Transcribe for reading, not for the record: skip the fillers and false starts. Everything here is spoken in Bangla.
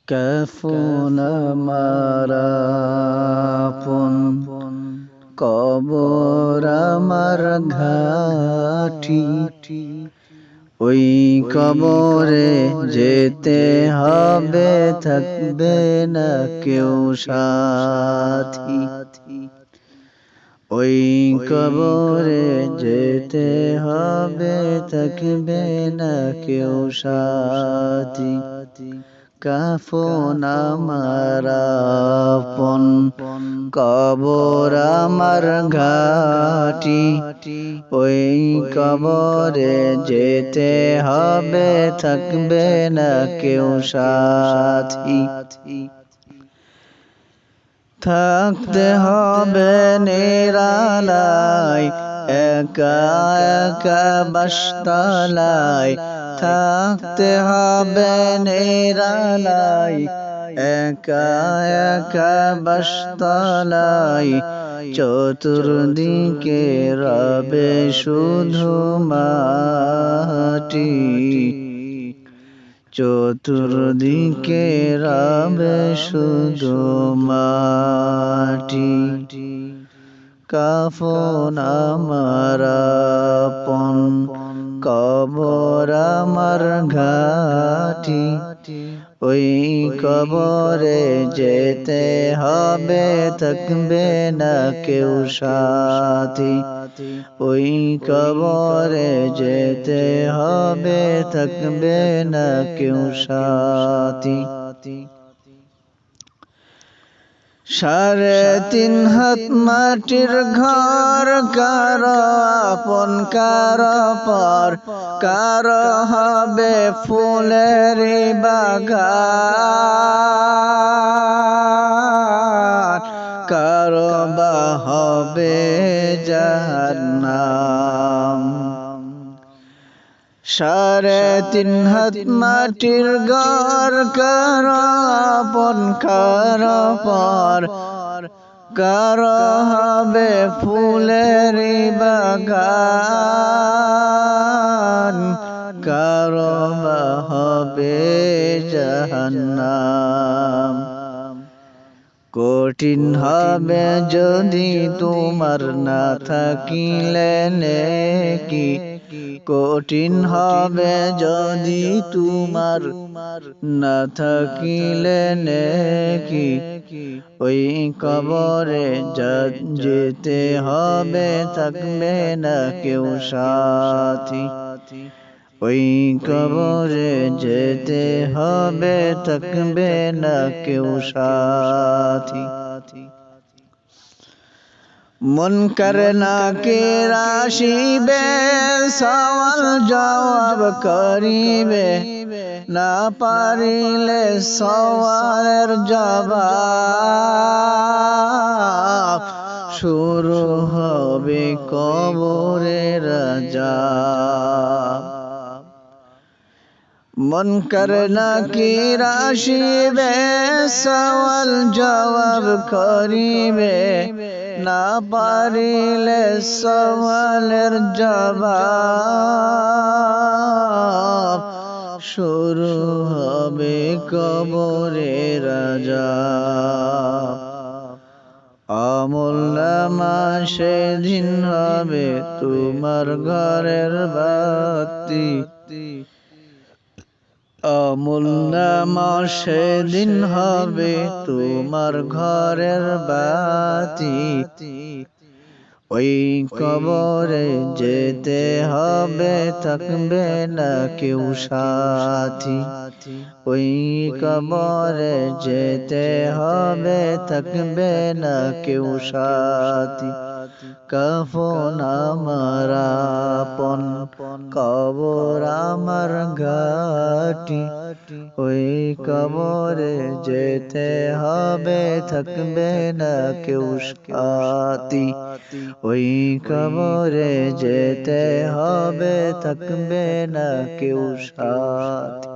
কাফন আমার আপন, কবর আমার ঘাটি। ওই কবরে যেতে হবে, থাকবে না কেউ সাথী। ওই কবরে যেতে হবে, থাকবে না কেউ সাথী। কাফন আমার আপন, কবর আমার ঘাটি। ওই কবরে যেতে হবে, থাকবে না কেউ সাথী। থাকতে হবে নিরালায়, একা একা বাসতালায়। থাকতে হবে নিরালায়, একা একা বাসতালায়। চতুর্দিকে রবে শুধু মাটি, চতুর্দিকে রবে শুধু মাটি। কাফন আমার আপন, কবর আমার ঘাটি। ওই কবরে যেতে হবে, থাকবে না কেউ সাথী। ওই কবরে যেতে হবে, থাকবে না কেউ সাথী। 3.5 হাত মাটির ঘর, কারো আপন কারো পর। কারো হবে ফুলের বাগান, কারো বা হবে জাহান্নাম। 3.5 হাত মাটির ঘর, কারো আপন কারো পর। কারো হবে ফুলের বাগান, কারো বা হবে জাহান্নাম। কঠিন হবে যদি তোমার না থাকিলে নেকি। কঠিন হবে যদি তোমার না থাকিলে নেকি। ওই কবরে যেতে হবে, থাকবে না কেউ সাথী। ওই কবরে যেতে হবে, থাকবে না কেউ সাথী। মুনকার নাকির আসিবে, সওয়াল জবাব করিবে। না পারিলে সওয়ালের জবাব, শুরু হবে কবরের আযাব। মুনকার নাকির আসিবে, সওয়াল জবাব করিবে। না পারিলে সওয়ালের জবাব, শুরু হবে কবরের আযাব। আমলনামা সেদিন হবে তোমার ঘরের বাতি। আমলনামা সেদিন হবে তোমার ঘরের বাতি। ওই কবরে যেতে হবে, থাকবে না কেউ সাথী। ওই কবরে যেতে হবে, থাকবে না কেউ সাথী। কাফন আমার আপন, কবর আমার ঘাটি। ওই কবরে যেতে হবে, থাকবে না কেউ সাথী। ওই কবরে যেতে হবে, থাকবে না কেউ সাথী।